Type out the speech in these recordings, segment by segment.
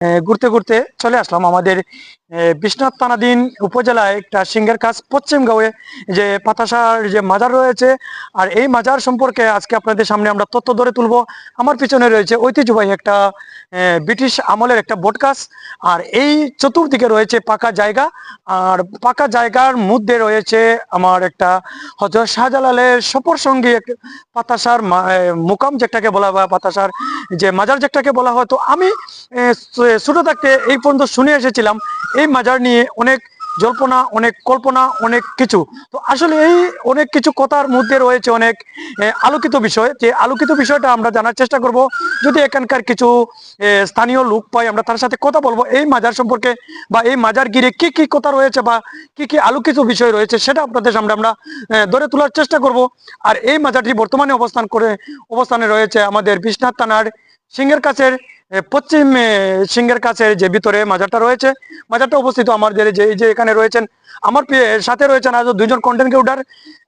ঘুরতে ঘুরতে চলে আসলাম আমাদের বিশ্বনাথ থানাধীন উপজেলায় একটা সিংহের কাছ পশ্চিম গাঁয়ে যে পাতাসার যে মাজার রয়েছে। আর এই মাজার সম্পর্কে আজকে আপনাদের সামনে আমরা তথ্য ধরে তুলবো। আমার পিছনে রয়েছে ঐতিহ্যবাহী একটা ব্রিটিশ আমলের একটা বটগাছ। আর এই চতুর্দিকে রয়েছে পাকা জায়গা। আর পাকা জায়গার মধ্যে রয়েছে আমার একটা হজরত শাহজালালের সফর সঙ্গী পাতাসার মুকাম যেটাকে বলা হয়, পাতাসার যে মাজার যেটাকে বলা হয়। তো আমি ছোট থাকতে এই পর্যন্ত শুনে এসেছিলাম এই মাজার নিয়ে অনেক জল্পনা, অনেক কল্পনা, অনেক কিছু। তো আসলে এই অনেক কিছু কথার মধ্যে রয়েছে অনেক আলোকিত বিষয়। যে আলোকিত বিষয়টা আমরা জানার চেষ্টা করব। যদি এখানকার কিছু স্থানীয় লোক পাই, আমরা তার সাথে কথা বলবো এই মাজার সম্পর্কে, বা এই মাজার ঘিরে কি কি কথা রয়েছে বা কি কি আলোকিত বিষয় রয়েছে সেটা আপনাদের সামনে আমরা ধরে তোলার চেষ্টা করব। আর এই মাজারটি বর্তমানে অবস্থানে রয়েছে আমাদের বিশ্বনাথ থানার সিংহের কাছের পশ্চিম সিংহের কাছের যে ভিতরে মাজারটা রয়েছে, মাজারটা অবস্থিত আমাদের যে এখানে রয়েছেন আমার সাথে রয়েছেন আজ দুইজন কন্টেন্ট ক্রিয়েটর,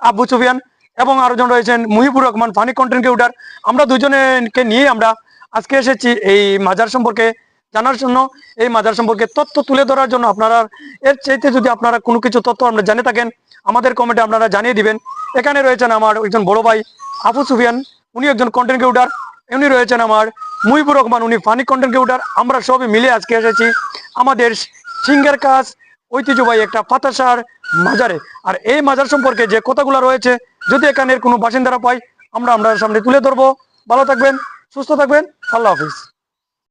আবু সুফিয়ান এবং আরেকজন রয়েছেন Muhibur Rahman, funny content creator. আমরা দুজনকে নিয়ে আমরা আজকে এসেছি এই মাজার সম্পর্কে জানার জন্য, এই মাজার সম্পর্কে তথ্য তুলে ধরার জন্য। আপনারা এর চাইতে যদি আপনারা কোনো কিছু তথ্য আমরা জেনে থাকেন আমাদের কমেন্টে আপনারা জানিয়ে দিবেন। এখানে রয়েছেন আমার একজন বড় ভাই আবু সুফিয়ান, উনি একজন কন্টেন্ট ক্রিয়েটর। উনি রয়েছেন আমার মুহিবুর রহমান, উনি ফানি কন্টেন্ট ক্রিয়েটর। আমরা সবই মিলে আজকে এসেছি আমাদের সিংহের কাছ ঐতিহ্যবাহী একটা পাতাসার মাজারে। আর এই মাজার সম্পর্কে যে কথাগুলো রয়েছে যদি এখানের কোনো বাসিন্দারা পাই আমরা সামনে তুলে ধরবো। ভালো থাকবেন, সুস্থ থাকবেন, আল্লাহ হাফিজ।